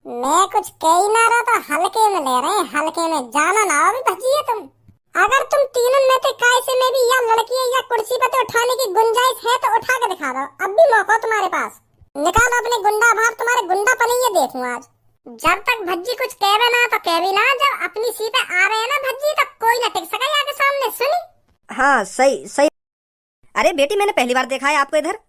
मैं कुछ कह ही ना रहा तो हल्के में ले रहे हैं, हल्के में। जाना ना अभी भजिए तुम। अगर तुम तीनों में से काय से में भी या लड़की या कुर्सी पे तो उठाने की गुंजाइश है तो उठा के दिखा दो। अब भी मौका तुम्हारे पास, निकालो अपने गुंडा भाव। तुम्हारे गुंडा पन ये देखूं आज। जब तक भज्जी कुछ कहवे ना तो कहवी ना, जब अपनी सी पे आ रहे हैं ना भज्जी तब कोई ना टिक सका आगे सामने। सुनी? हाँ सही सही। अरे बेटी मैंने पहली बार देखा है आपको इधर।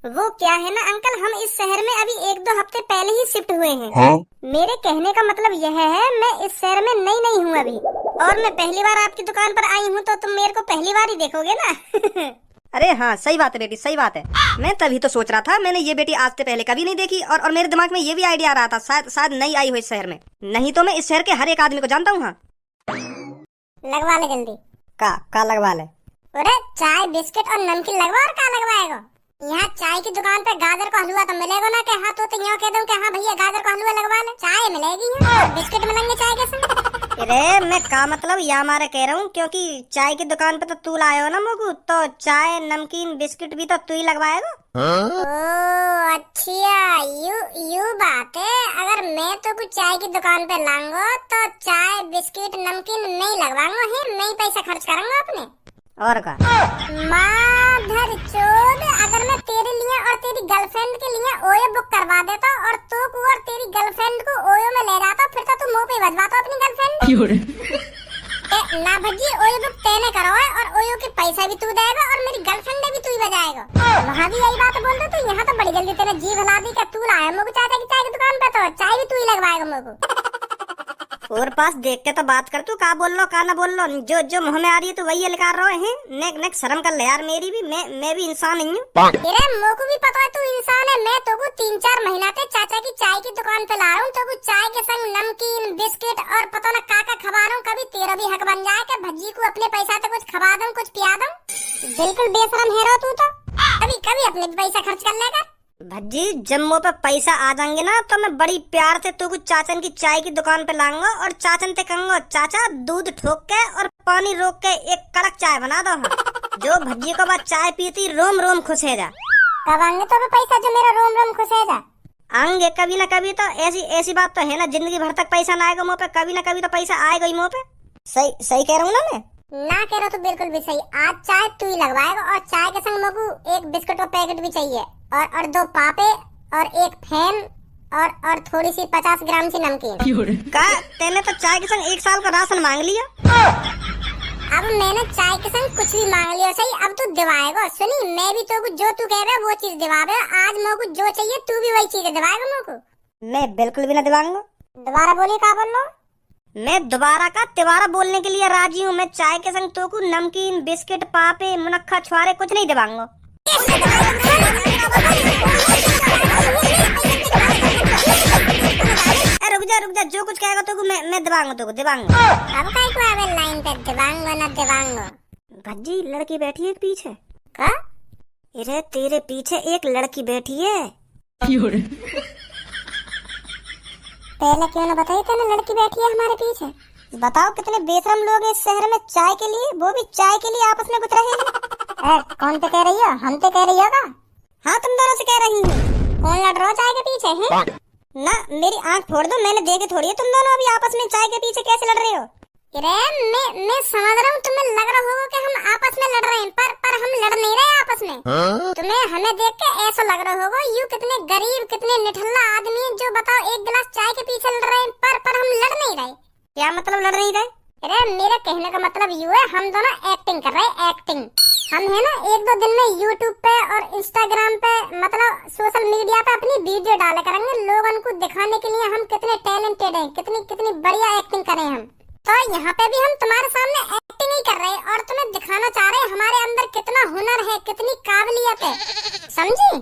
वो क्या है ना अंकल, हम इस शहर में अभी 1-2 हफ्ते पहले ही शिफ्ट हुए हैं। हाँ? मेरे कहने का मतलब यह है मैं इस शहर में नई नहीं हूँ अभी, और मैं पहली बार आपकी दुकान पर आई हूँ तो तुम मेरे को पहली बार ही देखोगे ना। अरे हाँ सही बात है बेटी, सही बात है। मैं तभी तो सोच रहा था, मैंने ये बेटी आज से पहले कभी नहीं देखी, और मेरे दिमाग में ये भी आइडिया आ रहा था शायद नई आई हो इस शहर में। नहीं तो मैं इस शहर के हर एक आदमी को जानता हूँ। हाँ लगवा ले जल्दी। का लगवा ले? अरे चाय बिस्किट और नमकीन लगवा। और क्या लगवाएगा? यहाँ चाय की दुकान पे गाजर का हलवा तो मिलेगा ना? के हाँ तो यहाँ कह दूं कि हाँ भैया गाजर का हलवा लगवा ले। चाय मिलेगी यहाँ, बिस्किट मिलेंगे चाय के संग। अरे मैं का मतलब या मारे कह रहा हूँ, क्योंकि चाय की दुकान पे तो तू लाए हो ना मुझको, तो चाय नमकीन बिस्किट भी तो तू ही लगवाएगा। ओह अच्छा, यू बात है। अगर मैं तो कुछ चाय की दुकान पे लाऊंगा तो चाय बिस्किट नमकीन नहीं लगवाऊंगा, है मैं ही पैसा खर्च करूंगा अपने। और का माधर चोद, अगर मैं तेरे लिए और तेरी गर्लफ्रेंड के लिए ओयो बुक करवा देता और तो और तेरी गर्लफ्रेंड को ओयो में ले जाता, फिर तो तू मुंह पे बजवाता अपनी गर्लफ्रेंड। ना भजी, ओयो बुक तेने करो है और ओयो के पैसा भी तू देगा और मेरी गर्लफ्रेंड भी तू ही बजाएगा। वहाँ भी यही बात बोल दो तो यहाँ तो बड़ी जल्दी तेरे जीभ हिला दी। तू लाया मुझे चाचा की चाय की दुकान पे तो चाय भी तू ही लगवाएगा मुझको। और पास देख के तो बात कर, तू का बोल लो का ना बोल लो, जो मुँह में आ रही है तो वही निकाल रहे हैं। नेक शर्म कर ले यार मेरी भी, मैं भी इंसान नहीं हूँ। तेरे मोको भी पता है तू इंसान है। मैं तो 3-4 महीना से चाचा की चाय की दुकान पे ला रहा हूँ, तो चाय के संग नमकीन बिस्किट और पता न का खवा रहा हूँ। कभी तेरा भी हक बन जाए कि भज्जी को अपने पैसा से कुछ खवा दूं, कुछ पिया दूं। बिल्कुल बेशरम है रो तू तो। कभी अपने पैसा खर्च कर लेगा। भज्जी जब मुँह पे पैसा आ जाएंगे ना तो मैं बड़ी प्यार से तू चाचन की चाय की दुकान पे लाऊंगा और चाचन से कहूंगा चाचा दूध ठोक के और पानी रोक के एक कड़क चाय बना दो। जो भज्जी को बाद चाय पीती रोम रोम खुश है जा। कब आएंगे तो पैसा जो मेरा रोम रोम खुश है जा? आएंगे कभी ना कभी तो। ऐसी बात तो है ना, जिंदगी भर तक पैसा ना आएगा मुँह पे, कभी ना कभी तो पैसा आएगा ही मुँह पे। सही कह रहा हूँ ना मैं? ना कह रहा तो बिल्कुल भी सही। आज चाय तू ही लगवाएगा और चाय के संग मुझको एक बिस्कुट का पैकेट भी चाहिए और 2 पापे और एक फैन और थोड़ी सी 50 ग्राम सी नमकीन। का तेने तो चाय के संग 1 साल का राशन मांग लिया। अब मैंने चाय के संग कुछ भी मांग लिया सही, अब तू दिवाएगा। सुनी, मैं भी तो जो तू कह रहा वो चीज दिवावे। आज मुझको जो चाहिए तू भी वही चीज दिवाएगा मुझको। मैं बिल्कुल भी ना दिवाऊंगा। दोबारा बोलिए का बोल लो। मैं दोबारा का तिवारा बोलने के लिए राजी हूँ। मैं चाय के संग तो को नमकीन बिस्किट पापे मुनक्खा छुआरे कुछ नहीं दिवाऊंगा। रुक जा जो कुछ कहेगा तो मैं दिवाऊंगा तो दिवाऊंगा। अब काहे को आवे लाइन पे दिवाऊंगा ना दिवाऊंगा? भज्जी लड़की बैठी है पीछे। का? अरे तेरे पीछे एक लड़की बैठी है। पहले क्यों ना बताई तेने लड़की बैठी है हमारे पीछे? बताओ कितने बेशरम लोग हैं इस शहर में चाय के लिए, वो भी चाय के लिए आपस में गुथ रहे हैं। कौन पे कह रही हो? हम पे कह रही हो का? हाँ तुम दोनों से कह रही हूँ। कौन लड़ रहा चाय के पीछे है? ना मेरी आंख फोड़ दो, मैंने देखे थोड़ी है तुम दोनों अभी आपस में चाय के पीछे कैसे लड़ रहे हो। अरे मैं समझ रहा हूँ, तुम्हें लग रहा होगा कि हम आपस में लड़ रहे हैं, पर हम लड़ नहीं रहे आपस में। तुम्हें हमें देख के ऐसा लग रहा होगा यू कितने गरीब कितने निठल्ला आदमी है जो बताओ एक गिलास चाय के पीछे लड़ रहे हैं, पर हम लड़ नहीं रहे। क्या मतलब लड़ नहीं रहे? अरे मेरे कहने का मतलब यू है हम दोनों एक्टिंग कर रहे हैं, एक्टिंग। हम है ना 1-2 दिन में यूट्यूब पे और इंस्टाग्राम पे मतलब सोशल मीडिया पे अपनी वीडियो डाले करेंगे, लोगों को दिखाने के लिए हम कितने टैलेंटेड हैं, कितनी बढ़िया एक्टिंग करें हम। तो यहाँ पे भी हम तुम्हारे सामने एक्टिंग ही कर रहे हैं और तुम्हें दिखाना चाह रहे हैं हमारे अंदर कितना हुनर है, कितनी काबिलियत है, समझी?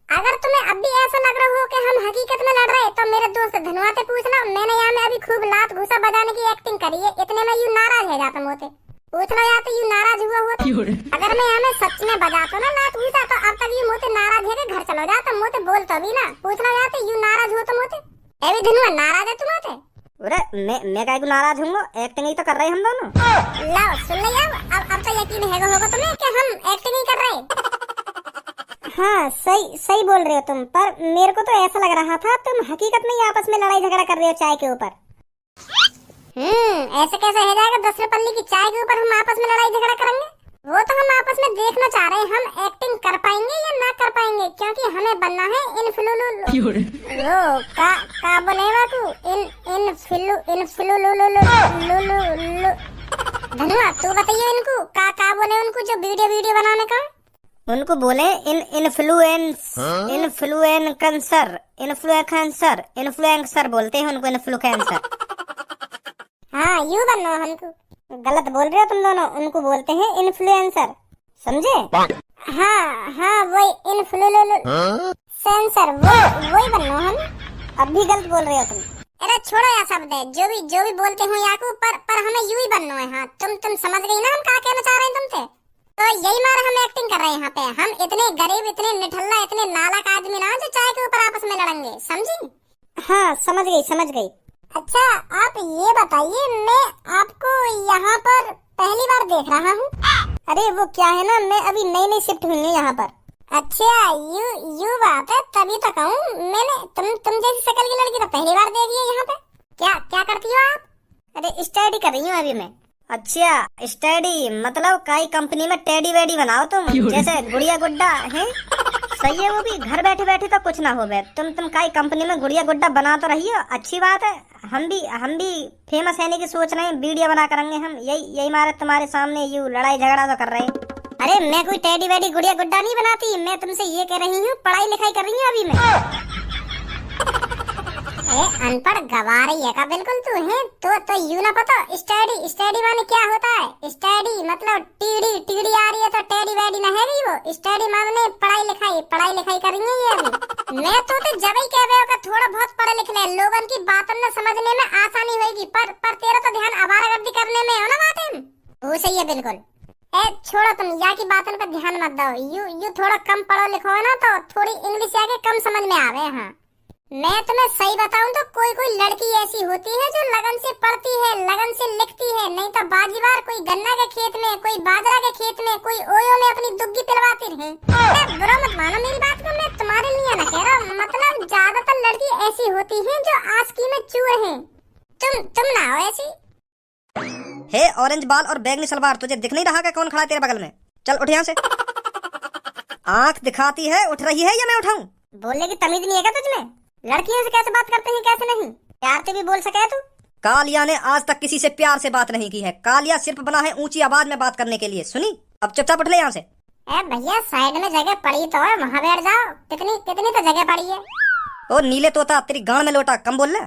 अगर तुम्हें अब भी ऐसा लग रहा हो कि हम हकीकत में लड़ रहे हैं तो मेरे दोस्त धनुआ से पूछना, मैंने यहाँ में अभी खूब लात घुसा बजाने की एक्टिंग करी है, इतने में यू नाराज है जाता मोते। पूछ लो या तो यू नाराज हुआ अगर मैं यहाँ में सच में बजाता ना लात घुसा तो अब तक यू मोते नाराज है घर चलो जाता, मोते बोल तो भी ना। पूछ लो या तो यू नाराज हो तो मोते अभी धनुआ नाराज है तुम्हारे? अरे मैं काहे को नाराज हूँ, एक्टिंग ही तो कर रहे हम दोनों। लाओ सुन ले अब तो यकीन होगा तुम्हें कि हम एक्टिंग ही कर रहे हैं। हाँ सही सही बोल रहे हो तुम, पर मेरे को तो ऐसा लग रहा था तुम हकीकत में ही आपस में लड़ाई झगड़ा कर रहे हो चाय के ऊपर। ऐसे कैसे हो जाएगा? 10 रुपए पल्ली की चाय के ऊपर हम आपस में लड़ाई झगड़ा करेंगे? वो तो हम आपस में देखना चाह रहे हैं हम एक्टिंग कर पाएंगे या ना कर पाएंगे, क्योंकि हमें बनना है का बोलेगा तू धनुआ तू बताइए इनको का बोले उनको जो वीडियो बनाने का। उनको बोले इन्फ्लुएंसर बोलते हैं उनको, इन्फ्लुएंसर। हाँ यूं बनना हमको। गलत बोल रहे हो तुम दोनों, उनको बोलते हैं इन्फ्लुएंसर, समझे? हाँ वही इन्फ्लुएंसर वही बनना हम। अब भी गलत बोल रहे हो तुम। अरे छोड़ो यार शब्द है, जो भी बोलते हो याकू, पर हमें यूं ही बनना है। हाँ तुम समझ गई ना हम क्या कहना चाह रहे हैं तुमसे? तो यही मार हम एक्टिंग कर रहे हैं यहाँ पे। हम इतने गरीब, इतने निठल्ला, इतने नालायक आदमी ना जो चाय के ऊपर आपस में लड़ेंगे, समझी? हाँ समझ गई। अच्छा आप ये बताइए, मैं आपको यहाँ पर पहली बार देख रहा हूँ। अरे वो क्या है ना, मैं अभी नई शिफ्ट हुई हूँ यहाँ पर। अच्छा यू बात है, तभी तो कहूँ मैंने तुम जैसी शक्ल की लड़की तो पहली बार देखी है यहाँ पे। क्या करती हो आप? अरे स्टडी कर रही हूँ अभी मैं। अच्छा स्टडी मतलब काई कंपनी में टेडी वेडी बनाओ तुम, जैसे गुड़िया गुड्डा है? सही है, वो भी घर बैठे बैठे तो कुछ ना हो बे। तुम काई कंपनी में गुड़िया गुड्डा बना तो रही हो, अच्छी बात है। हम भी फेमस है की सोच रहे हैं, वीडियो बना करेंगे हम। यही मारे तुम्हारे सामने यू लड़ाई झगड़ा तो कर रहे हैं। अरे मैं कोई टेडी वेडी गुड़िया गुड्डा नहीं बनाती, मैं तुमसे ये कह रही हूँ पढ़ाई लिखाई कर रही हूँ अभी मैं। अनपढ़ गवारी है का बिल्कुल तू है तो यू ना पता स्टडी माने क्या होता है? स्टडी मतलब टीडी आ रही है तो टेडी वेडी ना है वो। स्टडी माने पढ़ाई लिखाई कर रही है ये अभी। मैं तो जब ही कह रहे हो कि थोड़ा बहुत पढ़े लिख ले, लोगन की बातों में समझने में आसानी होगी, पर तेरा तो ध्यान आवारागर्दी करने में हो ना बातें। वो सही है बिल्कुल। छोड़ो तुम यहाँ की बातों पर ध्यान मत दो। यू थोड़ा कम पढ़ो लिखो ना तो थोड़ी इंग्लिश आके कम समझ में आवे। हाँ मैं तुम्हें सही बताऊं तो कोई लड़की ऐसी होती है जो लगन से पढ़ती है, लगन से लिखती है, नहीं तो बाजीवार कोई गन्ना के खेत में, कोई बाजरा के खेत में, कोई ओयो में अपनी दुग्गी पिलवाती रहे। बुरा मत मानो मेरी बात को, मैं तुम्हारे लिए ना कह रहा हूँ। मतलब ज्यादातर लड़की ऐसी होती है जो आस्की में चूर है। तुम ना हो ऐसी। हे ऑरेंज बाल और बैगनी सलवार, तुझे दिख नहीं रहा कि कौन खड़ा है तेरे बगल में? चल उठ यहाँ से। आंख दिखाती है, उठ रही है या मैं उठाऊं? बोलने की तमीज नहीं है क्या तुझमें? लड़कियों से कैसे बात करते हैं कैसे नहीं? प्यार से भी बोल सके तू? कालिया ने आज तक किसी से प्यार से बात नहीं की है। कालिया सिर्फ बना है ऊंची आवाज में बात करने के लिए। सुनी? अब चुपचाप उठ ले यहाँ से। भैया साइड में जगह पड़ी तो है, वहाँ बैठ जाओ। कितनी तो जगह पड़ी है। ओ नीले तोता, तेरी गांड में लोटा, कम बोल ले।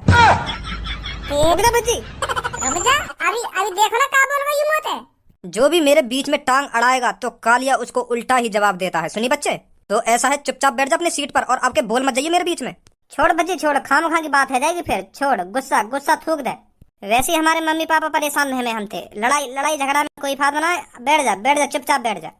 रुक जा, अभी देखो ना क्या बोल रही हूँ मैं। जो भी मेरे बीच में टांग अड़ाएगा तो कालिया उसको उल्टा ही जवाब देता है। सुनी बच्चे? तो ऐसा है, चुपचाप बैठ जा अपनी सीट पर और आपके बोल मत जाइए मेरे बीच में। छोड़ बच्ची छोड़, खामखा की बात है जाएगी फिर। छोड़, गुस्सा थूक दे। वैसे ही हमारे मम्मी पापा परेशान है हम थे। लड़ाई झगड़ा में कोई फायदा ना है। बैठ जा चुपचाप बैठ जा।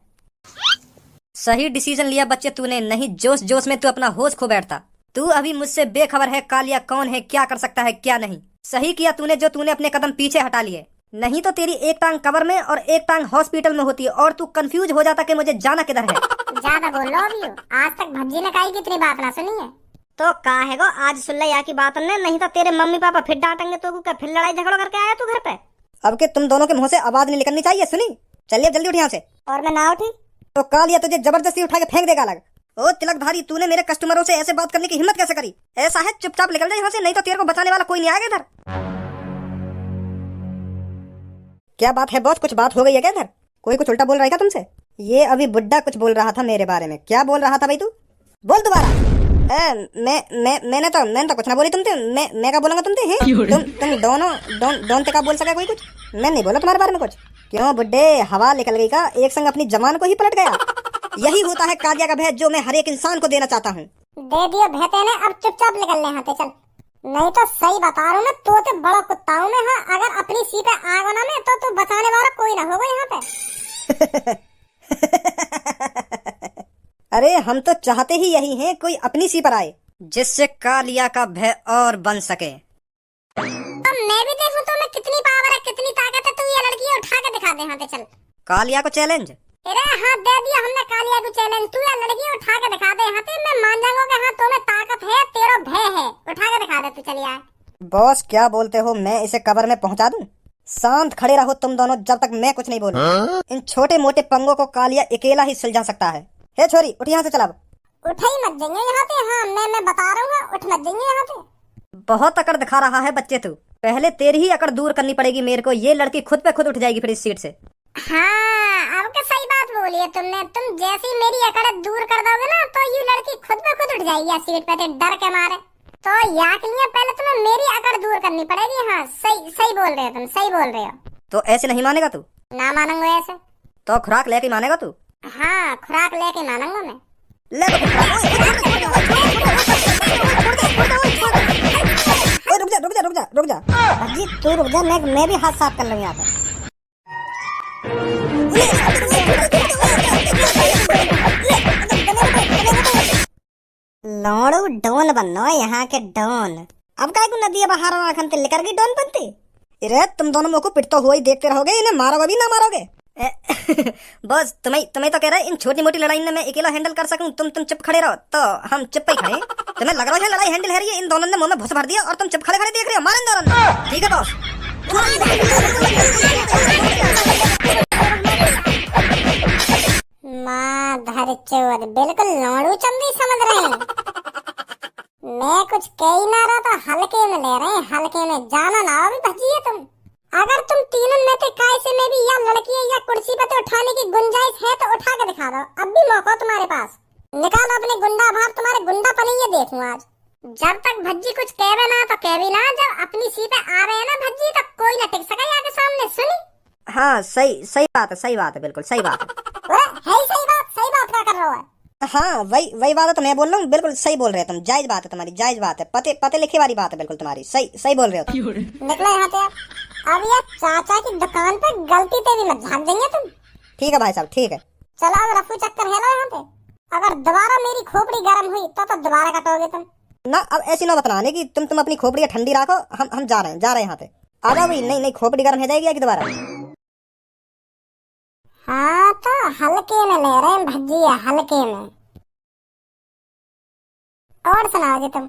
सही डिसीजन लिया बच्चे तूने, नहीं जोश में तू अपना होश खो बैठता। तू अभी मुझसे बेखबर है कालिया कौन है, क्या कर सकता है क्या नहीं। सही किया तूने जो तूने अपने कदम पीछे हटा लिए, नहीं तो तेरी एक टांग कबर में और एक टांग हॉस्पिटल में होती और तू कंफ्यूज हो जाता कि मुझे जाना किधर है। ज्यादा बोल लो अभी। आज तक भज्जी ने कही कितनी बात ना सुनी है। तो कहा है गो आज सुन ले यहाँ की बात ने, नहीं तो तेरे मम्मी पापा फिर डांटेंगे तो क्या फिर लड़ाई झगड़ा करके आया तू घर पे? अब के तुम दोनों के मुंह से आवाज नहीं निकलनी चाहिए। सुनी? चलिए जल्दी उठ यहाँ से। और मैं ना उठी तो कालिया तुझे जबरदस्ती उठा के फेंक देगा अलग। ओ तिलकधारी, तूने मेरे कस्टमरों से ऐसे बात करने की हिम्मत कैसे करी? ऐसा है, चुपचाप निकल जा यहाँ से, नहीं तो तेरे को बचाने वाला कोई नहीं आएगा इधर। क्या बात है बॉस, कुछ बात हो गई है क्या इधर? कोई कुछ उल्टा बोल रहा है क्या तुमसे? ये अभी बुड्ढा कुछ बोल रहा था मेरे बारे में। क्या बोल रहा था भाई तू? बोल दोबारा। मैंने तो कुछ ना बोली तुमसे। मैं क्या बोलूंगा तुमसे? तुम दोनों क्या बोल सका कोई कुछ? मैं नहीं बोला तुम्हारे बारे में कुछ। क्यों बुड्ढे, हवा निकल गई का? एक संग अपनी जमान को ही पलट गया। यही होता है कालिया का भय जो मैं हर एक इंसान को देना चाहता हूँ। दे दिया भैते ने, अब चुपचाप निकल ले यहाँ से चल। नहीं तो सही बता रहा हूँ मैं, तो बड़ा कुत्ता हूँ मैं। हाँ अगर अपनी सी पे आग होना में तो बचाने वाला कोई ना होगा यहाँ पे। अरे हम तो चाहते ही यही हैं, कोई अपनी सी पर आए जिससे कालिया का भय और बन सके। तो मैं भी देखूं तो मैं कितनी पावर है, कितनी ताकत है। तू ये लड़की उठा के दिखा दे यहाँ पे चल। कालिया को चैलेंज? अरे हाँ दे दिया हमने कालिया को चैलेंज। तू या लड़की उठा के दिखा दे यहाँ पे, मैं मान जाऊंगा कि हाँ तुम्हें ताकत है, तेरा भय है। उठा के दिखा दे तू, चलिए। बॉस क्या बोलते हो, मैं इसे कवर में पहुंचा दूं? शांत खड़े रहो तुम दोनों जब तक मैं कुछ नहीं बोलूं। इन छोटे मोटे पंगों को कालिया अकेला ही सुलझा सकता है। हे छोरी उठ यहाँ से, चला। उठ ही मत जाइए यहाँ पे। हाँ मैं बता रहा हूँ, उठ मत जाइए यहाँ पे। बहुत अकड़ दिखा रहा है बच्चे तू। पहले तेरी ही अकड़ दूर करनी पड़ेगी मेरे को। ये लड़की खुद पे खुद उठ जाएगी फिर इस सीट से। हाँ अब क्या सही बात बोली है तुमने। तुम जैसी मेरी अकड़ दूर कर दोगे ना तो ये लड़की खुद पे खुद उठ जाएगी या सीट पे से डर के मारे। तो याद लिए पहले तुम्हें मेरी अकड़ दूर करनी पड़ेगी। हाँ सही सही बोल रहे हो तुम, सही बोल रहे हो। तो ऐसे नहीं मानेगा तू? ना मानूंगा ऐसे। तो खुराक लेके मानेगा तू? हाँ खुराक लेके मानूंगा मैं। ले तो रुक जा। अजी तू रुक जा, मैं भी हाथ साफ कर लूँ यहाँ पे। लोड़ू डोन बनो यहाँ के डोन। अब काय को नदी बाहर आखन ते लेकर गई डोन बनती। अरे तुम दोनों मेरे को पिटते हुए ही देखते रहोगे, इन्हें मारोगे भी ना मारोगे। बस तुम्हें तो कह रहा है इन छोटी मोटी लड़ाई में मैं अकेला हैंडल कर सकूं। तुम चुप खड़े रहो तो हम चुप ही खड़े। तुम्हें लग रहा है लड़ाई हैंडल है रही है, इन दोनों ने मुंह में भूसा भर दिया और तुम चुप खड़े खड़े देख रहे हो। मारें दोनों, ठीक है बॉस। माधर चोद, बिल्कुल लोड़ू चंदी समझ रहे हैं। मैं कुछ कह ही ना रहा तो हल्के में ले रहे हैं, हल्के में। जाना ना अभी भजिए तुम। अगर तुम तीनों में से कैसे में भी या लड़की है या कुर्सी पे तो उठाने की गुंजाइश है तो उठा के दिखा दो। अब भी मौका तुम्हारे पास। निकालो अपने गुंडा भाव, तुम्हारे गुंडा पन ये देखूं आज। जब तक भज्जी कुछ कहवे ना तो कहवी ना, जब अपनी सीट पे आ रहे हैं ना भज्जी तो कोई न टिक सका आगे सामने। सुनी? हाँ सही बात है, बिल्कुल सही बात है। सही बात क्या कर रहा है? हाँ वही बात है तो मैं बोल रहा हूँ, बिल्कुल सही बोल रहे हो तुम। जायज बात है तुम्हारी, जायज बात है। पते लिखे वाली बात है बिल्कुल तुम्हारी। सही बोल रहे हो तुम। निकलो यहाँ से। अब ये चाचा की दुकान पे गलती पे भी मत झाँक देंगे तुम। ठीक है भाई साहब, ठीक है। चलो अब रफू चक्कर है ना यहाँ पे। अगर दोबारा मेरी खोपड़ी गर्म हुई तो दोबारा कटोगे तुम। ना अब ऐसी ना बताने की तुम अपनी खोपड़ी ठंडी रखो। हम जा रहे हैं यहाँ पे। आ जाओ भाई। नहीं खोपड़ी गर्म हो जाएगी कि दोबारा? हाँ तो हल्के में ले रहे हैं भजिया, हल्के में। और सुनाओ जी तुम।